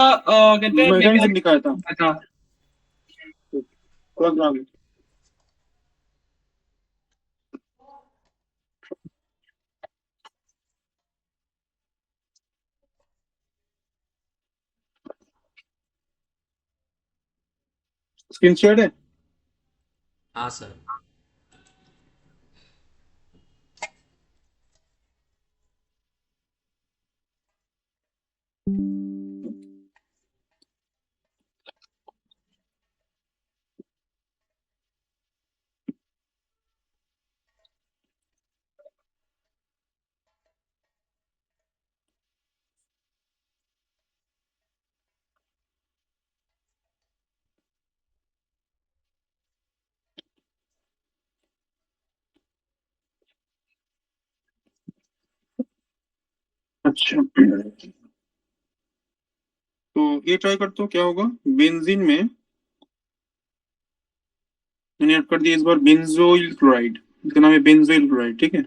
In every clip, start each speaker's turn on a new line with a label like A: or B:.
A: कहते हैं
B: मैकेनिज्म दिखाया था।
A: था।
B: कौन था? स्क्रीन शेयर है।
C: हाँ सर।
B: अच्छा, तो ये ट्राई करते हो क्या होगा। बेंजीन में मैंने ऐड कर दिया इस बार बेंजोइल क्लोराइड। इसका नाम है बेंजोइल क्लोराइड, ठीक है।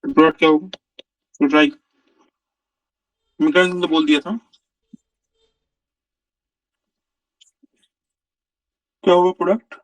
B: प्रोडक्ट क्या होगा, तो ट्राई। मैकेनिज्म तो बोल दिया था। क्या होगा प्रोडक्ट।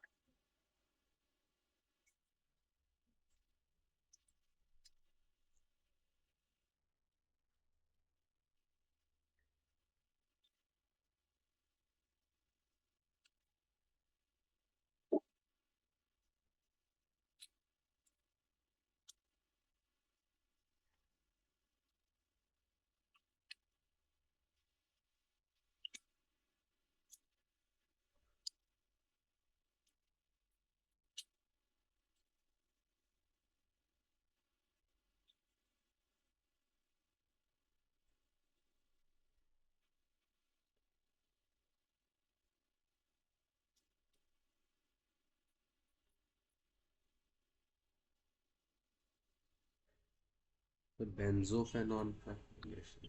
C: तो बेंजोफेनॉन का रिलेशन।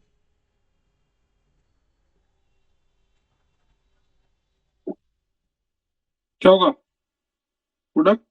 B: क्या होगा प्रोडक्ट।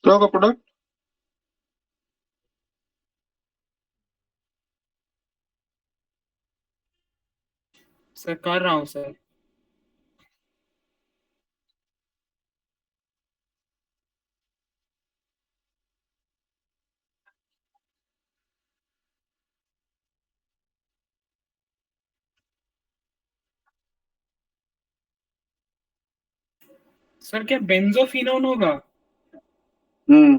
B: क्या होगा प्रोडक्ट।
A: सर कर रहा हूँ सर। सर क्या बेंजोफिनोन होगा।
B: हम्म।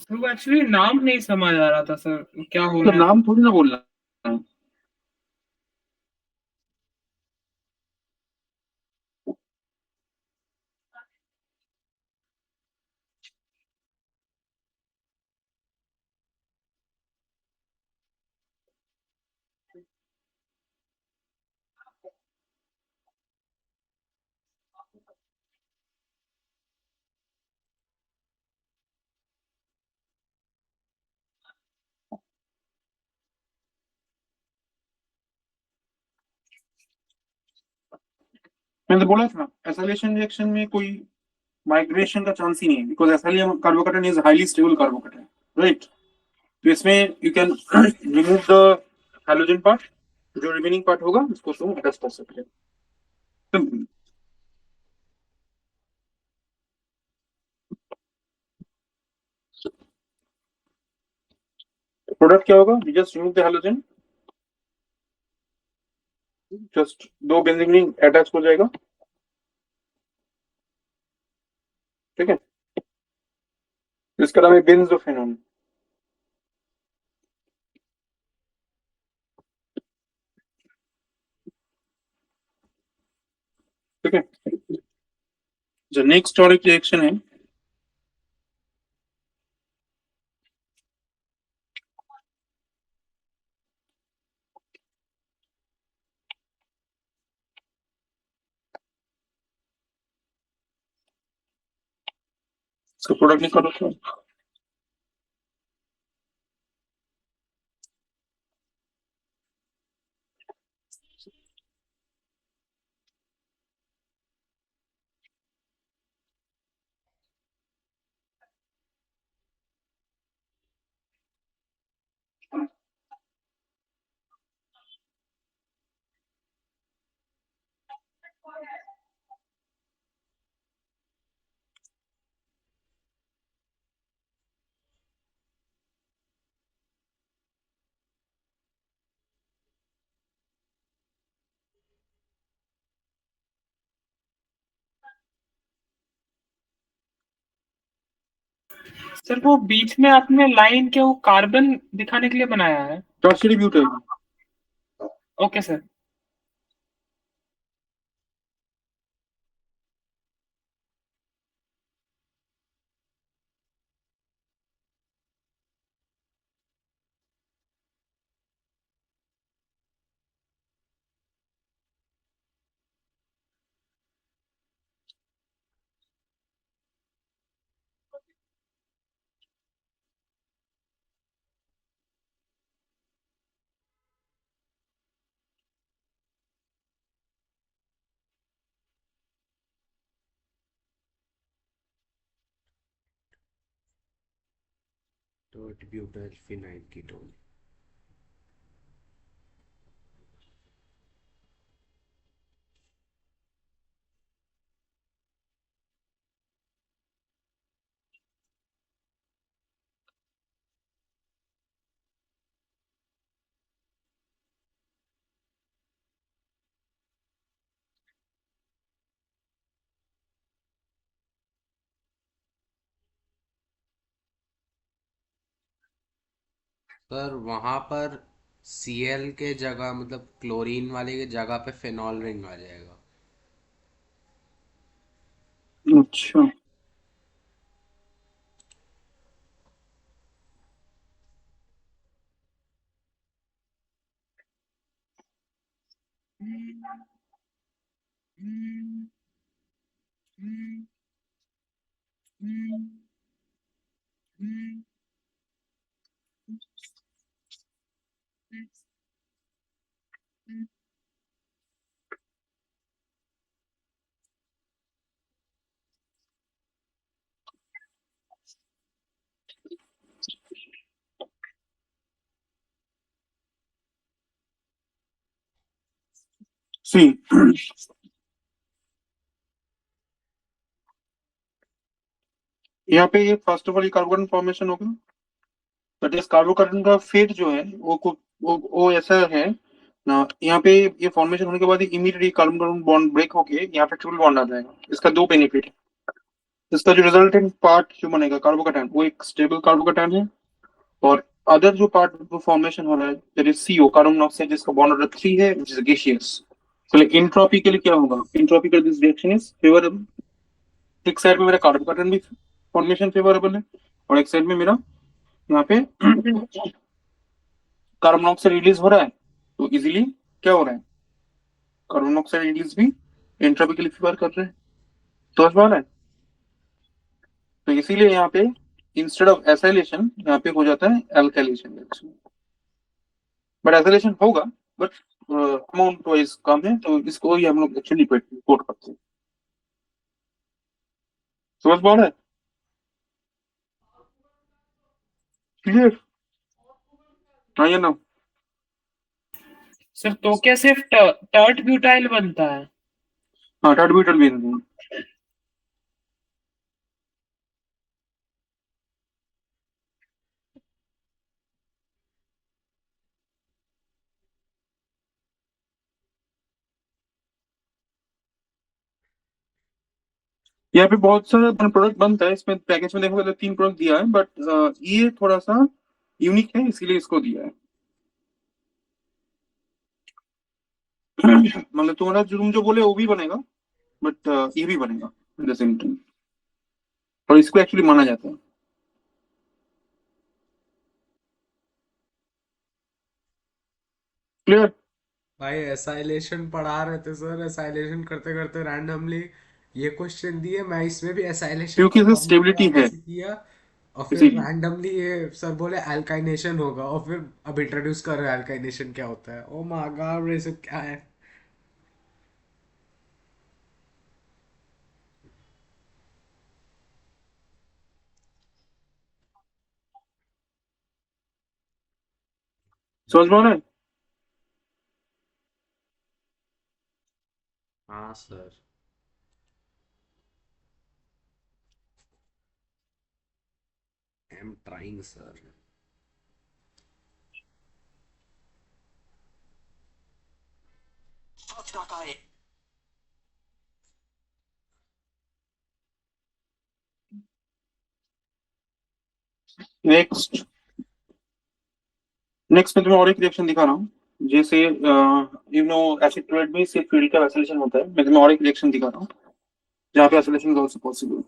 A: सर वो एक्चुअली नाम नहीं समझ आ रहा था सर, क्या
B: तो
A: होना है।
B: नाम थोड़ी ना बोलना है। मैंने तो बोला था एसाइलेशन रिएक्शन में कोई माइग्रेशन का चांस ही नहीं है, because acylium carbocation is highly stable carbocation, right. तो इसमें you can remove the halogen part, जो रिमेनिंग पार्ट होगा उसको तुम अटैच कर सकते हो। Simple. प्रोडक्ट क्या होगा, you just remove the halogen, just दो बेंजीन रिंग अटैच हो जाएगा, ठीक है। इसका नाम है बेंजोफेनोन। ठीक है। जो नेक्स्ट और एक रिएक्शन है, इसका प्रोडक्ट निकालो तो।
A: सर वो बीच में आपने लाइन के वो कार्बन दिखाने के लिए बनाया है?
B: Tertiary butyl.
A: Okay sir.
C: Dot butyl phenyl ketone. Sir वहाँ पर Cl के जगह मतलब क्लोरीन वाले के जगह पे फिनॉल रिंग आ जाएगा।
B: अच्छा, सी यहाँ पे ये first of all carbocation formation होगा, बट इस कार्बोकैटायन का फेट जो है वो ऐसा है ना, यहाँ पे ये फॉर्मेशन होने के बाद immediately carbon carbon bond break होके यहाँ पे ट्रिपल बॉन्ड आ जाएगा। इसका दो बेनिफिट है। इसका जो रिजल्टेंट पार्ट जो बनेगा कार्बोकैटायन, वो एक स्टेबल कार्बोकैटायन है, और अदर जो पार्ट फॉर्मेशन हो रहा है that is CO, carbon monoxide, जिसका बॉन्ड ऑर्डर 3 है, व्हिच इज गैसियस। तो एंट्रोपी के लिए क्या होगा, एंट्रोपी का दिस रिएक्शन इज फेवरेबल। एक साइड में मेरा कार्बोकैटायन भी फॉर्मेशन फेवरेबल है, और एक साइड में मेरा यहाँ पे कार्बन मोनोऑक्साइड रिलीज हो रहा है, तो इजीली क्या हो रहा है, कार्बन मोनोऑक्साइड रिलीज भी एंट्रोपी के लिए फेवर कर रहे हैं। तो सवाल है, तो इसीलिए यहाँ पे इंस्टेड ऑफ एसाइलेशन यहाँ पे हो जाता है एल्काइलेशन रिएक्शन। बट एसाइलेशन होगा, बट अमाउंट वाइज कम है, तो इसको ही हम लोग एक्चुअली कोट करते हैं। समझ पा रहे हैं? क्लियर? हाँ या ना?
A: सर तो क्या सिर्फ टर्ट ब्यूटाइल बनता है?
B: हाँ, टार्ट ब्यूटाइल भी नहीं है। यहाँ पे बहुत सारा प्रोडक्ट बनता है, इसमें पैकेज में देखोगे तो 3 प्रोडक्ट दिया है, बट ये थोड़ा सा यूनिक है, इसीलिए इसको दिया है। मतलब तुम्हारा जो तुम जो बोले वो भी बनेगा, बट ये भी बनेगा एट द सेम टाइम, और इसको एक्चुअली माना जाता है। क्लियर?
C: भाई एसाइलेशन पढ़ा रहे थे सर, एसाइलेशन करते करते रैंडमली ये क्वेश्चन दिए, मैं इसमें भी एसाइलेशन
B: क्योंकि
C: का
B: इसमें
C: फॉर्मूला
B: स्टेबिलिटी
C: याद
B: है,
C: ऐसे किया, और फिर
B: इसीलिए।
C: रैंडमली ये सर बोले अल्काइनेशन होगा, और फिर अब इंट्रोड्यूस कर रहे हैं अल्काइनेशन क्या होता है। ओ माय गॉड, ये सब क्या है?
B: समझ में आ रहा है?
C: हाँ sir. I am trying sir.
B: Next next में तुम्हें और एक रिएक्शन दिखा रहा हूँ। जैसे एसिड क्लोराइड में सिर्फ फील्ड का एसिलेशन होता है, मैं तुम्हें और एक रिएक्शन दिखा रहा हूँ जहाँ पे एसिलेशन आल्सो पॉसिबल।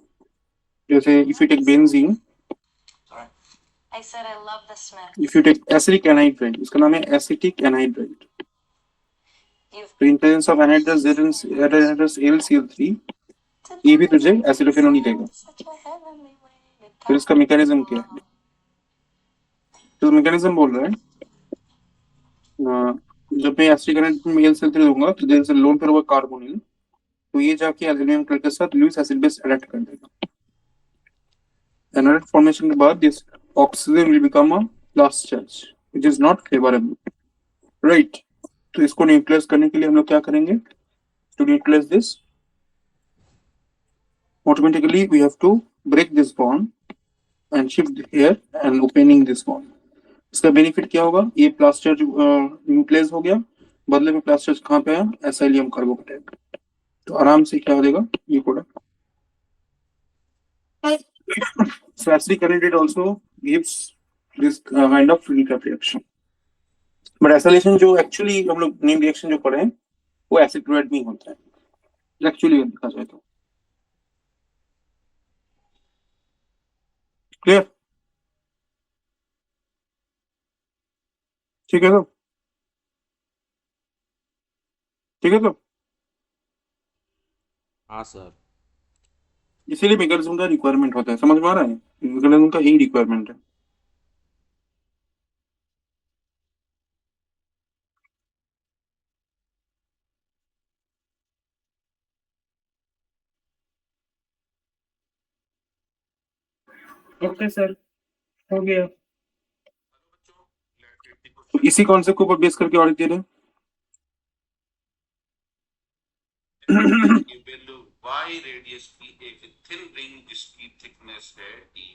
B: जैसे if you take benzene, if you take acidic anhydride, इसका नाम है एसिटिक एनहाइड्राइड, तो in presence of anhydrous anhydrous AlCl3, ये भी तुझे एसिडोफेनोन ही देगा। फिर इसका मैकेनिज्म क्या है? तो मैकेनिज्म बोल रहा है, जब मैं एसिडिक एनहाइड्राइड में AlCl3 दूंगा तो there is a lone pair over carbonyl, तो ये जाके एल्यूमिनियम क्लोराइड के साथ लुईस एसिड बेस अडैप्ट कर देगा। एनहाइड्राइड फॉर्मेशन के बाद this oxygen will become a last charge which is not favourable, right? तो इसको न्यूट्रलाइज करने के लिए हम लोग क्या करेंगे? To neutralise this, automatically we have to break this bond and shift here and opening this bond. इसका बेनिफिट क्या होगा? ये प्लस चार्ज न्यूट्रलाइज हो गया, बदले में प्लस चार्ज कहाँ पे आया? एसिलियम कार्बोकेटाइड, तो आराम से क्या हो जाएगा ये product. So acidic anhydride also gives this kind of recap reaction, but acylation जो एक्चुअली हम लोग नेम रिएक्शन जो पढ़े हैं वो एसिड क्लोराइड में ही होता है एक्चुअली देखा जाए तो। क्लियर? ठीक है तो, ठीक है तो,
C: हाँ सर।
B: इसीलिए मैकेनिज्म का रिक्वायरमेंट होता है। समझ में आ रहा है? मैकेनिज्म का यही रिक्वायरमेंट है।
A: ओके सर, हो गया।
B: तो इसी कॉन्सेप्ट के ऊपर बेस करके और दे रहे हैं।
D: ये वैल्यू y रेडियस की एक थिन रिंग जिसकी थिकनेस है dy,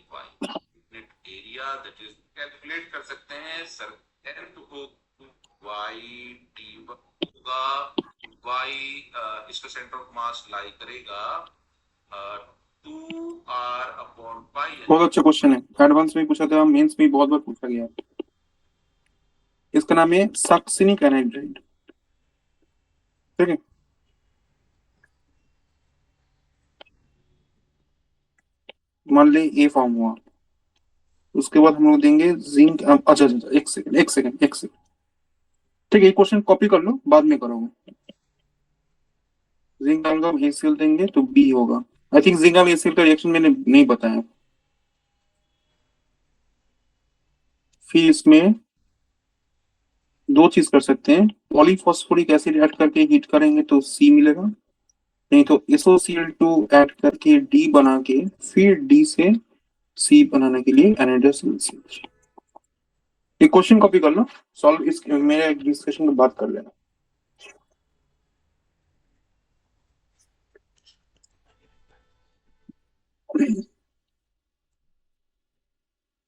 D: net area that is calculate कर सकते हैं सर। n को y dy होगा, y इसका सेंटर ऑफ मास लाई करेगा 2r/पाई।
B: बहुत अच्छा क्वेश्चन है, एडवांस में पूछा था, मेंस में बहुत बार पूछा गया। इसका नाम है सक्सिनिक एनहाइड्राइड, ठीक है? मान ली ए फॉर्म हुआ, उसके बाद हम लोग देंगे जिंक। अच्छा अच्छा, एक सेकंड, ठीक है, ये क्वेश्चन कॉपी कर लो, बाद में करोगे। जिंक एल्गम HCl देंगे तो बी होगा। आई थिंक जिंक एल्गम HCl का रिएक्शन मैंने नहीं बताया। फिर इसमें दो चीज कर सकते हैं, पॉलीफॉस्फोरिक एसिड ऐड करके हीट करेंगे तो सी मिलेगा, नहीं तो SOCl2 ऐड करके डी बना के फिर डी से सी बनाने के लिए एनहाइड्रस। ये क्वेश्चन कॉपी कर लो, सॉल्व इस मेरे डिस्कशन के बाद कर लेना।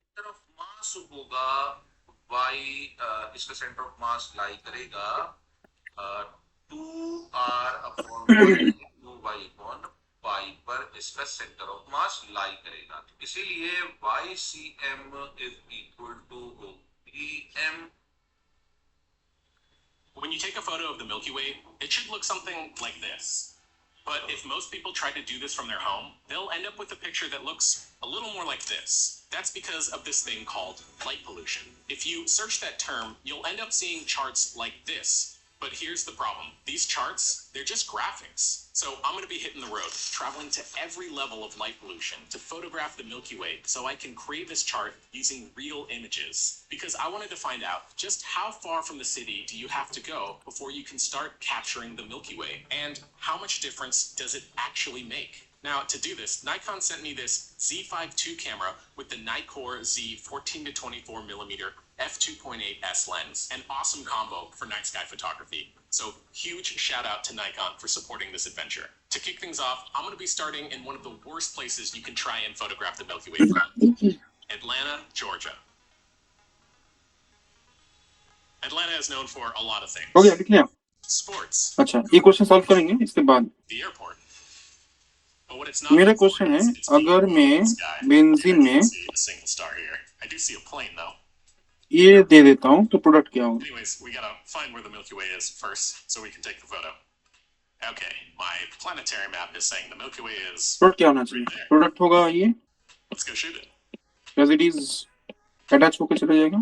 D: सेंटर ऑफ मास होगा y, इसका सेंटर ऑफ मास लाई करेगा 2r/2y/पाई पर, इसका सेंटर ऑफ मास लाई करेगा, तो इसीलिए YCM is equal to EM.
E: When you take a photo of the Milky Way, it should look something like this. But if most people try to do this from their home, they'll end up with a picture that looks a little more like this. That's because of this thing called light pollution. If you search that term, you'll end up seeing charts like this. But here's the problem. These charts, they're just graphics. So I'm going to be hitting the road, traveling to every level of light pollution to photograph the Milky Way so I can create this chart using real images. Because I wanted to find out just how far from the city do you have to go before you can start capturing the Milky Way? And how much difference does it actually make? Now, to do this, Nikon sent me this Z5 II camera with the Nikkor Z 14 to 24 millimeter f2.8s lens, an awesome combo for night sky photography. So huge shout out to Nikon for supporting this adventure. To kick things off, I'm going to be starting in one of the worst places you can try and photograph the Milky Way from, Atlanta, Georgia. Atlanta is known for a lot of things.
B: हो गया, लिख लिया?
E: Sports,
B: अच्छा, ये question solve करेंगे इसके बाद।
E: the airport. But what it's not
B: मेरा
E: known for
B: क्वेश्चन है,
E: is it's the
B: अगर मैं
E: open sky.
B: बेंजीन
E: I
B: में
E: don't see a single star here. I do see a plane though.
B: ये दे देता हूँ तो प्रोडक्ट क्या होगा?
E: Anyways, we gotta find where the Milky Way is first, so we can take the photo. Okay, my planetary map is saying the Milky Way is.
B: Product क्या होना चाहिए? Product होगा ये,
E: Let's go shoot it.
B: As it is attach होकर चला जाएगा।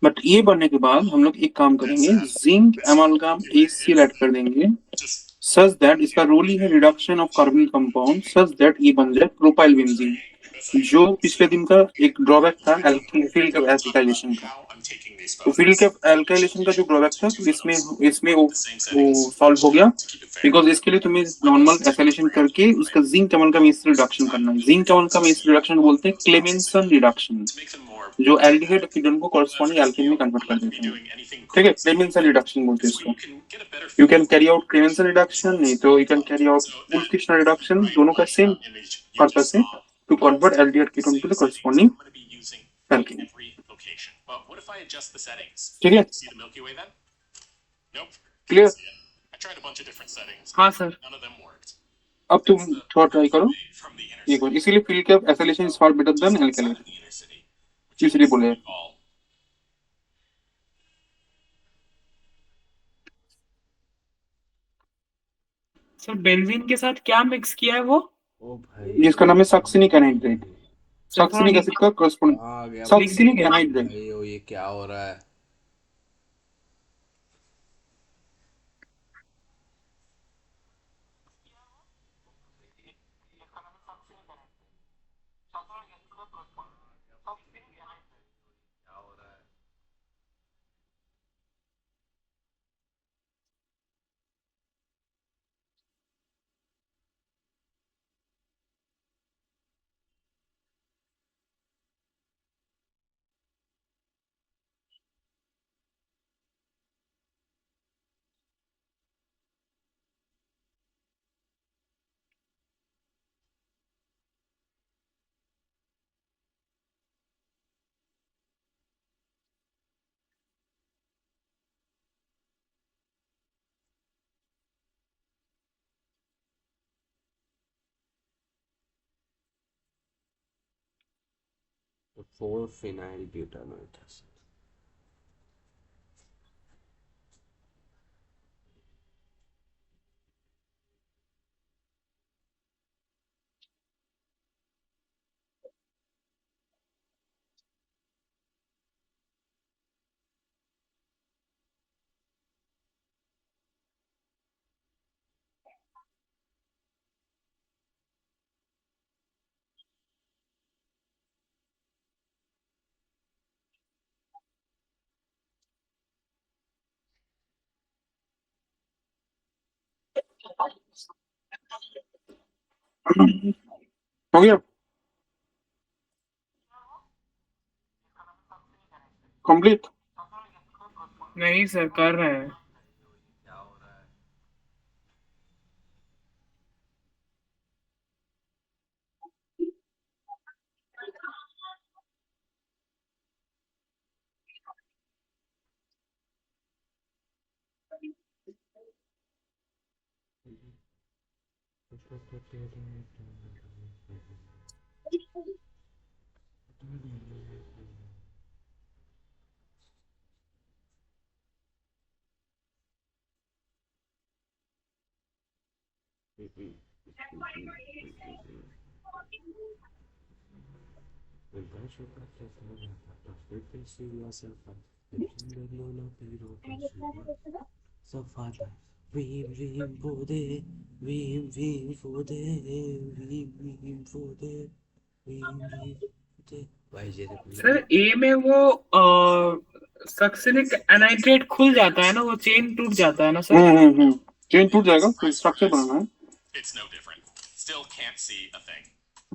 B: But ये बनने के बाद हम लोग एक काम करेंगे, जिंक एमालगम HCl ऐड कर देंगे
E: Just
B: सच दैट इसका रोल ही है reduction of carbon compound, such that ये बन जाए प्रोपाइल बेंजीन, जो पिछले दिन का एक ड्रॉबैक था फील्ड ऑफ एल्काइलेशन का।
E: how I'm taking these
B: तो फील्ड
E: photos.
B: ऑफ एल्काइलेशन का जो ड्रॉबैक था तो इसमें वो
E: The same settings
B: सॉल्व हो गया,
E: to keep it fair.
B: Because इसके लिए तुम्हें नॉर्मल एसाइलेशन करके उसका जिंक एमालगम HCl रिडक्शन करना है। जिंक एमालगम HCl रिडक्शन को बोलते हैं Clemmensen reduction,
E: To make them more.
B: जो एल्डिहाइड कीटोन को कॉरस्पॉन्डिंग एल्केन में कन्वर्ट कर देते हैं।
E: Doing anything
B: ठीक है,
E: crazy.
B: क्लेमेंसन रिडक्शन बोलते हैं
E: So
B: इसको।
E: you can get a better
B: you
E: feel
B: can carry out
E: for
B: Clemmensen reduction, नहीं तो you can carry out Wolff Kishner reduction, दोनों का same
E: image you
B: purpose
E: just
B: है
E: saw.
B: To convert aldehyde ketone to the corresponding
E: I'm going to be using
B: alkane.
E: every location. But what if I adjust the settings?
B: ठीक है,
E: See the Milky Way then? Nope.
B: Clear?
E: See it. I tried a bunch of different settings.
A: हाँ sir.
E: None of them worked.
B: अब तुम थोड़ा try करो,
E: From the inner
B: ये
E: city.
B: इसीलिए field of acylation is far better than
E: Outside
B: alkylation,
E: of the inner city. Which
B: इसलिए
E: is
B: बोले।
E: all.
A: Sir benzene के साथ क्या मिक्स किया है वो?
C: ओ भाई,
B: जिसका नाम है सक्सिनिक एनहाइड्रेट, सक्सिनिक एसिड का कॉरस्पॉन्डिंग
C: आ गया
B: सक्सिनिक एनहाइड्रेट।
C: भाई। ओ ये क्या हो रहा है? क्या हो रहा है? तो 4 phenyl butanoic acid।
B: हो गया कंप्लीट?
A: नहीं सर, कर रहे हैं।
C: क्या हो रहा है?
A: सर ए में वो सक्सिलिक एनाइड्रेट खुल जाता है ना, वो चेन टूट जाता है ना सर?
B: चेन टूट जाएगा, तो स्ट्रक्चर बनाना है।
E: It's no different. Still can't see a thing.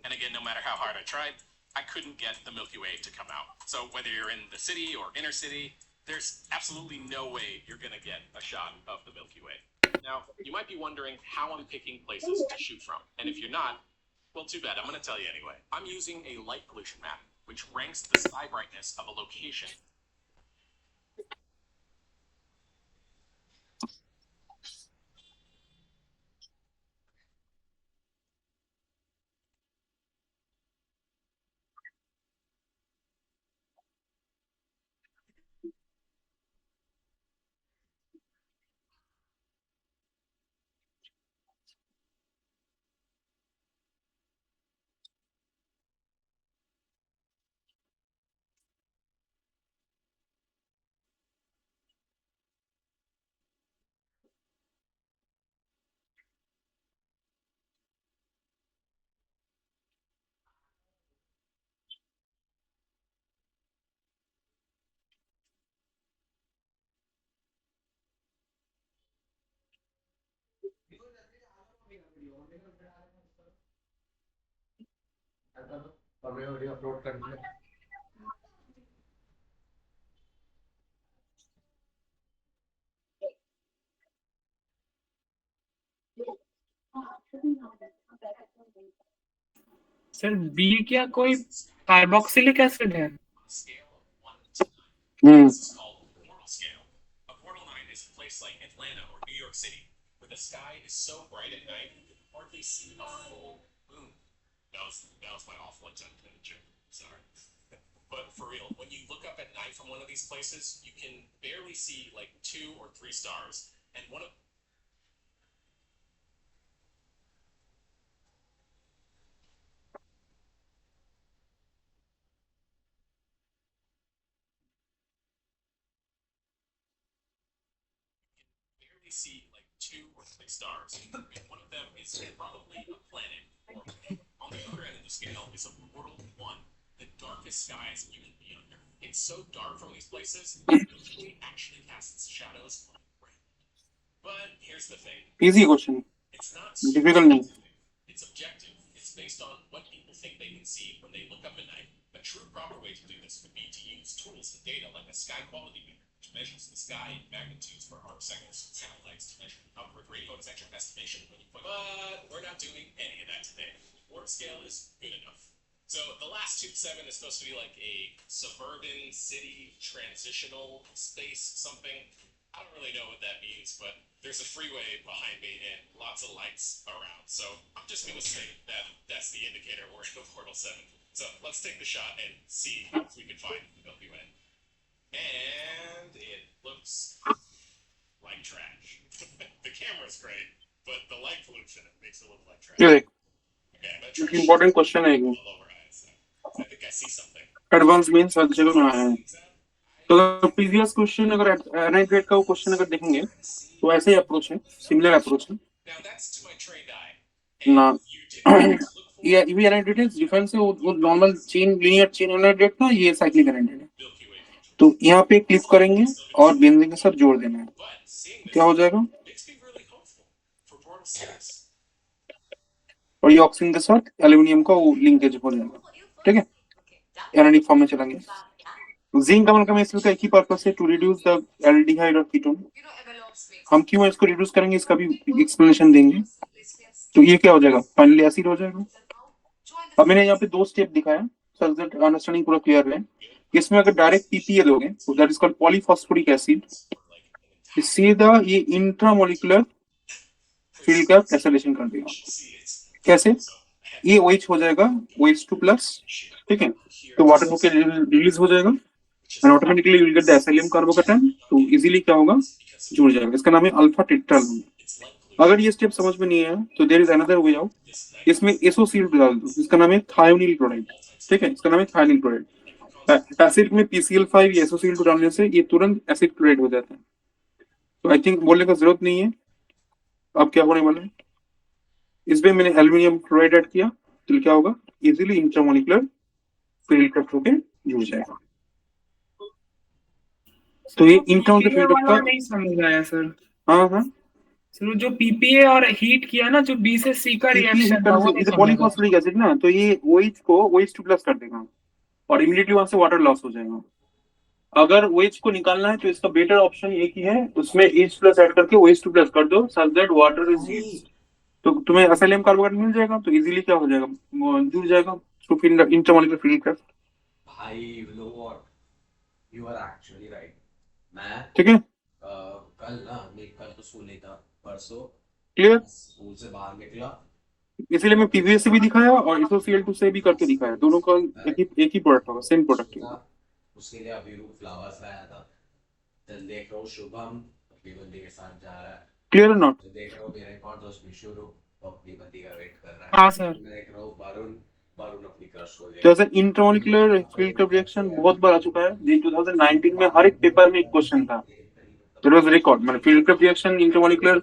E: And again, no matter how hard I tried, I couldn't get the Milky Way to come out. So whether you're in the city or inner city, there's absolutely no way you're going to get a shot of the Milky Way. Now, you might be wondering how I'm picking places to shoot from. And if you're not, well, too bad. I'm going to tell you anyway. I'm using a light pollution map, which ranks the sky brightness of a location.
C: Upload कर दिया।
A: Sir B क्या कोई carboxylic acid है?
E: Scale of 1 to 9. This is called Portal Scale. A Portal 9 is a place like Atlanta or New York City, where the sky is so bright at night you can hardly see a full moon. That was my awful attempt at a joke. Sorry. But for real, when you look up at night from one of these places, you can barely see like 2 or 3 stars. And one of barely see like 2 or 3 stars. And one of them is probably a planet. Or on the other end of the scale is a Portal 1, the darkest skies you can be under. It's so dark from these places, it usually actually casts shadows on ground. But here's the thing.
B: Easy question,
E: It's not
B: difficult नहीं।
E: subjective. It's objective. It's based on what people think they can see when they look up at night. A true proper way to do this would be to use tools and data like a sky quality meter, which measures the sky in magnitudes per arcseconds, satellites to measure upward rate photocentric estimation when you put. But we're not doing any of that today. Water scale is good enough. So the last Tube 7 is supposed to be like a suburban city transitional space something. I don't really know what that means, but there's a freeway behind me and lots of lights around. So I'm just going to say that that's the indicator we're in Portal 7. So let's take the shot and see if we can find the Milky Way. And it looks like trash. The camera's great, but the light pollution makes it look like trash.
B: ये देख,
E: Okay, I'm
B: एक
E: gonna
B: important question है,
E: all over eyes. I think I see something.
B: Advance means हर जगह में आया है। तो अगर प्रीवियस क्वेश्चन, अगर एनाइड्रेट का वो क्वेश्चन अगर देखेंगे तो ऐसे ही अप्रोच है, सिमिलर अप्रोच है
E: Now that's to my trained eye.
B: ना।
E: And you didn't look for
B: ये एनाइड्रेट है, डिफरेंस है, वो नॉर्मल चेन, लीनियर चेन एनाइड्रेट था, ये साइक्लिक एनाइड्रेट है।
E: Milky Way feature.
B: तो यहाँ पे क्लिक करेंगे और बेंजीन के साथ जोड़ देना है,
E: But seeing this
B: क्या हो जाएगा?
E: makes me really hopeful for Portal 6.
B: और ये ऑक्सीजन के साथ एल्यूमिनियम का वो लिंकेज हो जाएगा, ठीक है, एनायनिक फॉर्म में चलेंगे। जिंक अमलगमेशन का एक ही पर्पस है, टू रिड्यूस द एल्डिहाइड और कीटोन। हम क्यों इसको रिड्यूस करेंगे इसका भी एक्सप्लेनेशन देंगे। तो ये क्या हो जाएगा, फाइनली एसिड हो जाएगा। अब मैंने यहाँ पे 2 स्टेप दिखाया, सो दैट अंडरस्टैंडिंग पूरा क्लियर है। इसमें अगर डायरेक्ट पीपीए लोगे तो that is called polyphosphoric acid, सीधा ये इंट्रामोलिकुलर फील्ड का एसिलेशन कर देगा। कैसे, ये OH हो जाएगा OH2+, ठीक है, तो वाटर होके रिलीज हो जाएगा and automatically you will get the acylium carbocation, तो इजीली क्या होगा, जुड़ जाएगा। इसका नाम है अल्फा टेट्राल। अगर ये स्टेप समझ में नहीं आया तो there is another way out, इसमें एसोसिएट डाल दो, इसका नाम है थायोनिल क्लोराइड, ठीक है, इसका नाम है थायोनिल क्लोराइड। एसिड में PCl5 या एसोसिएट डालने से ये तुरंत एसिड क्लोराइड हो जाता है, तो आई थिंक बोलने का जरूरत नहीं है। अब क्या होने वाला है, इसमें मैंने एल्यूमिनियम क्लोराइड ऐड किया तो क्या होगा, इजीली इंट्रामोलिकुलर फील्ड कट होके जुड़ जाएगा। तो ये इंट्रामोलिकुलर
A: पीपीए
B: फील्ड
A: वाला
B: का,
A: नहीं समझ आया सर।
B: हाँ हाँ,
A: सर जो पीपीए और हीट किया ना, जो बी से सी का रिएक्शन था वो नहीं
B: इसे
A: समझा।
B: पॉलीफॉस्फोरिक एसिड ना, तो ये OH को OH2+ कर देगा और इमीडिएटली वहां से वाटर लॉस हो जाएगा। अगर OH को निकालना है तो इसका बेटर ऑप्शन एक ही है, उसमें H+ ऐड करके OH2+ कर दो, such that water is heat, तो तुम्हें एसिलियम कार्बोनेट मिल जाएगा, तो इजीली क्या हो जाएगा, जुड़ जाएगा थ्रू इंटरमोलिकुलर फील्ड क्राफ्ट।
C: भाई you know what, you are actually right. मैं
B: ठीक है,
C: कल ना, मैं कल तो स्कूल नहीं था, परसों
B: क्लियर।
C: स्कूल से बाहर निकला,
B: इसीलिए मैं PVS से भी दिखाया और SOCl2 से भी करके दिखाया, दोनों का एक ही प्रोडक्ट होगा, सेम प्रोडक्ट होगा।
C: उसके लिए अभी फ्लावर्स लाया था, तो देख रहा हूँ शुभम अपनी बंदी के साथ जा रहा है,
B: क्लियर और नॉट,
C: तो देख रहा हूँ मेरा एक और दोस्त विशु अपनी बंदी का वेट कर रहा है।
A: हाँ सर।
C: मैं देख रहा हूँ वरुण वरुण अपनी क्रश को
B: तो ऐसा इंटरमोलिकुलर फील्ड क्राफ्ट रिएक्शन बहुत बार आ चुका है। ये 2019 में हर एक पेपर में एक क्वेश्चन था, इट वाज रिकॉर्ड, मतलब field craft reaction intermolecular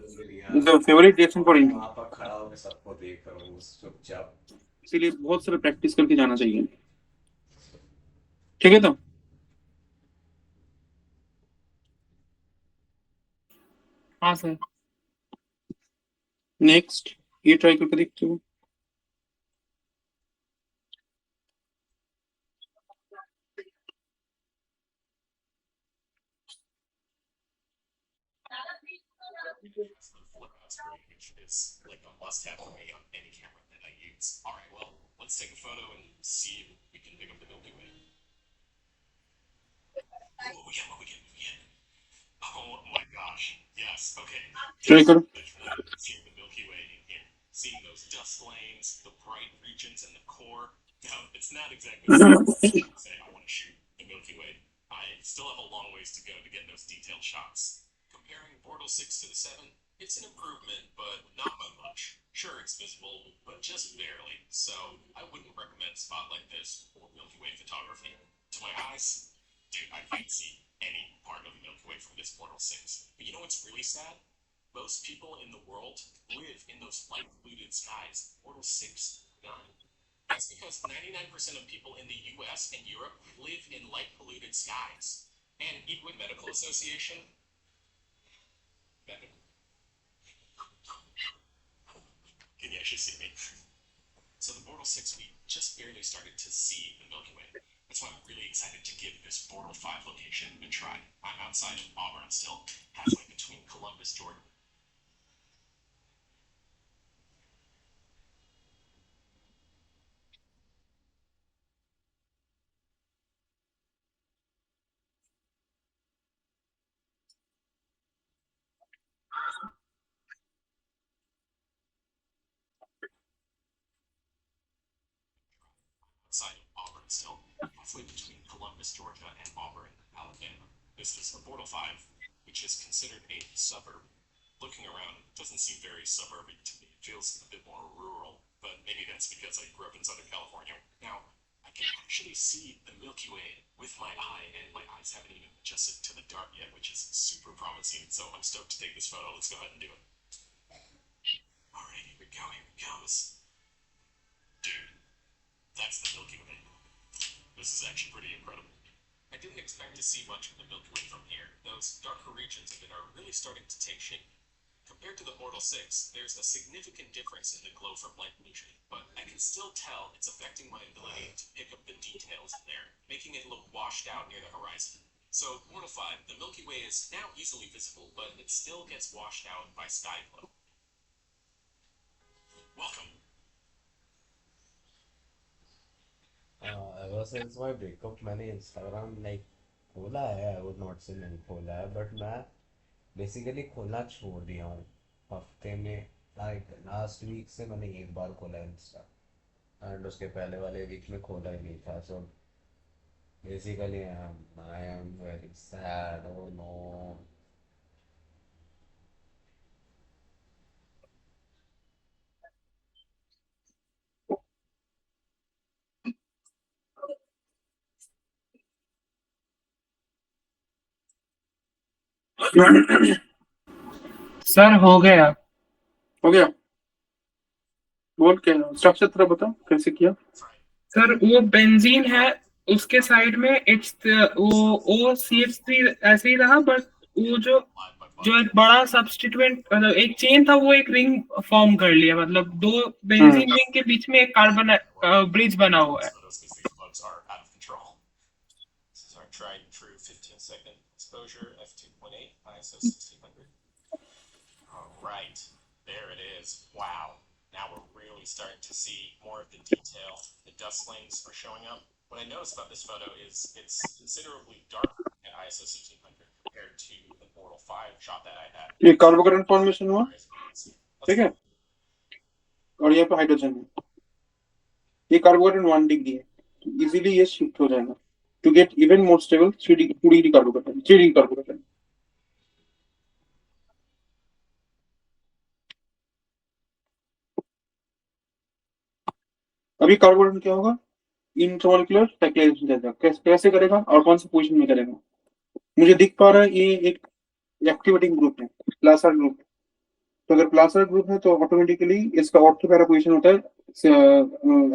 B: is the favourite reaction for India,
C: वहां पर खड़ा होकर सबको देख रहा हूँ चुपचाप।
B: इसीलिए बहुत सारा प्रैक्टिस करके जाना चाहिए, ठीक है। तो
A: हाँ सर।
B: नेक्स्ट ये ट्राई करके देखते हो।
E: Is like a must-have for me on any camera that I use. All right, well, let's take a photo and see if we can pick up the Milky Way. Oh, we can. Oh my gosh, yes. Okay.
B: Try करो।
E: Seeing the Milky Way in here, seeing those dust lanes, the bright regions, and the core. Now, it's not exactly say I want to shoot the Milky Way. I still have a long ways to go to get those detailed shots. Comparing Portal 6 to the 7, it's an improvement, but not by much. Sure, it's visible, but just barely. So I wouldn't recommend a spot like this for Milky Way photography. To my eyes, dude, I can't see any part of the Milky Way from this Portal 6. But you know what's really sad? Most people in the world live in those light polluted skies, Portal 6, 9. That's because 99% of people in the US and Europe live in light polluted skies. And Equid Medical Association, can you actually see me? So the Portal 6, we just barely started to see the Milky Way. That's why I'm really excited to give this Portal 5 location a try. I'm outside of Auburn still, halfway between Columbus, Georgia. Outside of Auburn still, halfway between Columbus, Georgia and Auburn, Alabama. This is a Portal 5, which is considered a suburb. Looking around, it doesn't seem very suburban to me. It feels a bit more rural, but maybe that's because I grew up in Southern California. Now, I can actually see the Milky Way with my eye, and my eyes haven't even adjusted to the dark yet, which is super promising. So I'm stoked to take this photo. Let's go ahead and do it. Alright, here we go. Here it goes. Dude, that's the Milky Way. This is actually pretty incredible. I didn't expect to see much of the Milky Way from here. Those darker regions of it are really starting to take shape. Compared to the Portal 6, there's a significant difference in the glow from light pollution, but I can still tell it's affecting my ability to pick up the details in there, making it look washed out near the horizon. So, Portal 5, the Milky Way is now easily visible, but it still gets washed out by sky glow. Welcome.
C: Ever since my breakup मैंने Instagram like खोला है, I would not से नहीं खोला है, but मैं basically खोलना छोड़ दिया हूँ हफ्ते में। लाइक लास्ट वीक से मैंने एक बार खोला है इंस्टा, एंड उसके पहले वाले वीक में खोला ही नहीं था। So basically I am very sad. Oh no.
A: Sir हो गया।
B: हो गया? बोल क्या स्ट्रक्चर थोड़ा बता कैसे किया।
A: सर वो बेंजीन है, उसके साइड में एच वो OCH3 ऐसे ही रहा, बट वो जो एक बड़ा सब्स्टिट्यूएंट मतलब एक चेन था, वो एक रिंग फॉर्म कर लिया, मतलब दो बेंजीन रिंग के बीच में एक कार्बन ब्रिज बना हुआ है।
E: These bugs are out of control. This is our tried and true 15-second exposure, f2.8, ISO 1600. Alright, there it is. Wow. Now we're really starting to see more of the detail. The dust lanes are showing up. What I noticed about this photo is it's considerably darker at ISO 1600 compared to the Portal 5 shot that I had.
B: ये carbocation formation हुआ, ठीक है, और यहाँ पे hydrogen है। ये carbocation 1 degree है, तो इजीली ये शिफ्ट हो जाएगा to get even more stable 2 degree carbocation, 3 degree carbocation. अभी कार्बोकैटायन क्या होगा, इंट्रामोलिकुलर साइक्लाइजेशन जाएगा। कैसे करेगा और कौन सी पोजीशन में करेगा। मुझे दिख पा रहा है ये एक एक्टिवेटिंग ग्रुप है, प्लासर ग्रुप। तो अगर प्लासर ग्रुप है तो ऑटोमेटिकली इसका ऑर्थो पैरा पोजीशन होता है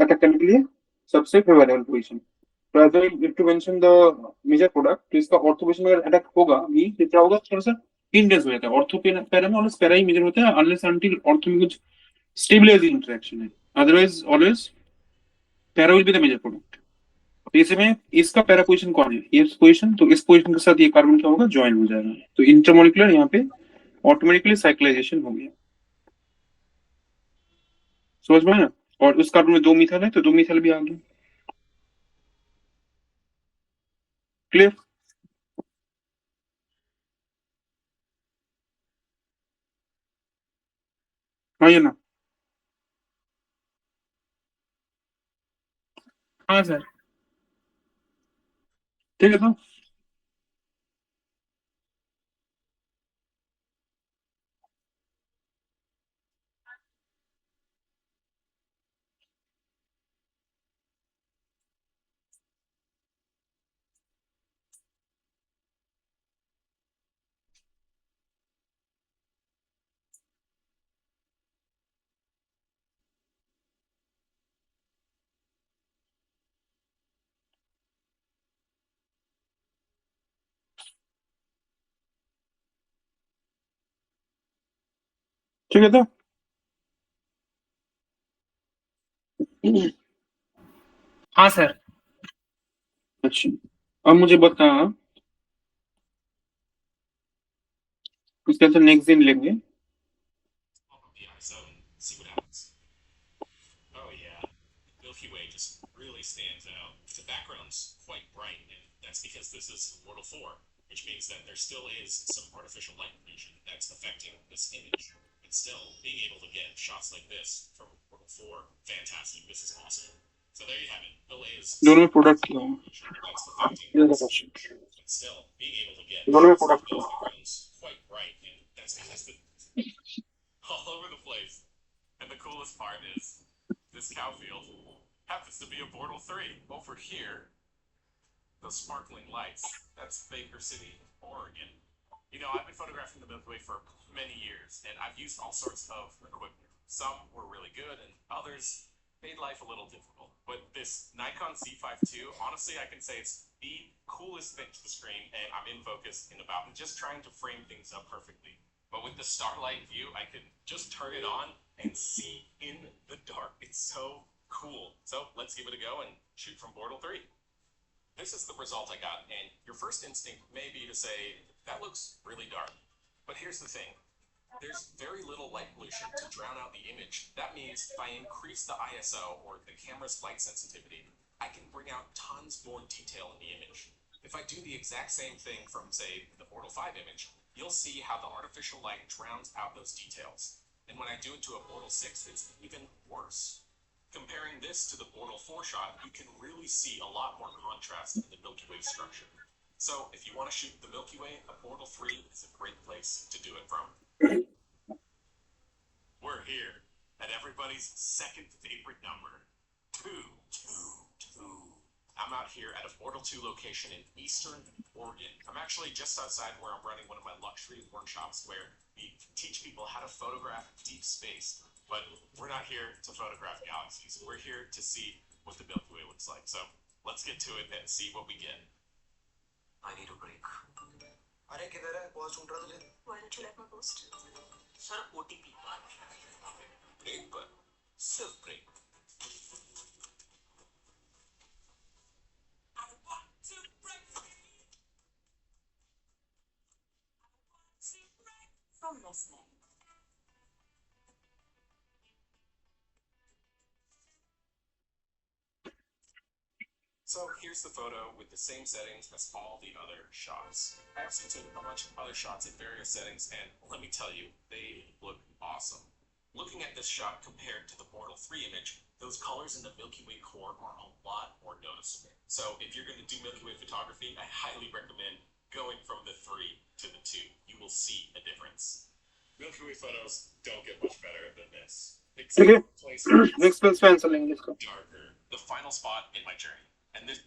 B: अटैक करने के लिए सबसे फेवरेबल पोजीशन। तो as I to mention the major product, तो इसका ऑर्थो पोजीशन में अटैक होगा भी तो क्या होगा, थोड़ा सा हिंडेंस हो जाता है। ऑर्थो पैरा में ऑलवेज पैरा ही मेजर होता है अनलेस अंटिल ऑर्थो में कुछ स्टेबलाइजिंग इंटरेक्शन है, otherwise always para will be the major product. तो इसमें इसका पैरा पोजीशन कौन है, ये पोजीशन, तो इस पोजीशन के साथ ये कार्बन क्या होगा, ज्वाइन हो जाएगा। तो इंटरमोलिकुलर यहाँ पे ऑटोमेटिकली साइक्लाइजेशन हो गया, समझ में ना। और उस कार्बन में 2 मिथाइल है तो 2 मिथाइल भी आ गया। क्लियर? हाँ ये ना।
A: हाँ सर।
B: ठीक है, तो ठीक है, तो
A: हाँ सर।
B: अच्छा अब मुझे बता, इसके अंदर नेक्स्ट दिन लेंगे।
E: Yeah, so see what happens. Oh yeah, Milky Way just really stands out. The background's quite bright, and that's because this is Portal 4, which means that there still is some artificial light pollution that's affecting this image. But still, being able to get shots like this from Portal 4, fantastic. This is awesome. So there you have it. LA is
B: दोनों में product क्या है,
E: that's affecting
B: ये
E: this
B: देखो
E: image. But still, being able to get
B: दोनों में
E: shots like
B: product
E: this,
B: क्या है।
E: background's quite bright, and that's because the all over the place. And the coolest part is this cow field happens to be a Portal 3 over here. Those sparkling lights, that's Baker City, Oregon. You know, I've been photographing the Milky Way for many years, and I've used all sorts of equipment. Some were really good, and others made life a little difficult. But this Nikon Z5 II, honestly, I can say it's the coolest thing to the screen, and I'm in focus in about just trying to frame things up perfectly. But with the starlight view, I could just turn it on and see in the dark. It's so cool. So let's give it a go and shoot from Portal 3. This is the result I got, and your first instinct may be to say, that looks really dark. But here's the thing. There's very little light pollution to drown out the image. That means if I increase the ISO, or the camera's light sensitivity, I can bring out tons more detail in the image. If I do the exact same thing from, say, the Portal 5 image, you'll see how the artificial light drowns out those details. And when I do it to a Portal 6, it's even worse. Comparing this to the Portal 4 shot, you can really see a lot more contrast in the Milky Way structure. So if you want to shoot the Milky Way, a Portal 3 is a great place to do it from. We're here at everybody's second favorite number, 222. I'm out here at a Portal 2 location in Eastern Oregon. I'm actually just outside where I'm running one of my luxury workshops where we teach people how to photograph deep space. But we're not here to photograph galaxies. We're here to see what the Milky Way looks like. So let's get to it and see what we get.
F: I need a break. अरे किधर है? बहुत ढूंढ रहा तुझे.
G: Why don't you like my post?
F: Sir, OTP.
E: Break पर सिर्फ break.
G: From listening.
E: So here's the photo with the same settings as all the other shots. I also took a bunch of other shots at various settings, and let me tell you, they look awesome. Looking at this shot compared to the Portal 3 image, those colors in the Milky Way core are a lot more noticeable. So if you're going to do Milky Way photography, I highly recommend going from the 3 to the 2. You will see a difference. Milky Way photos don't get much better than this.
B: Okay.
E: Places
B: next place पे answer लेंगे इसका.
E: darker. The final spot in my journey. And this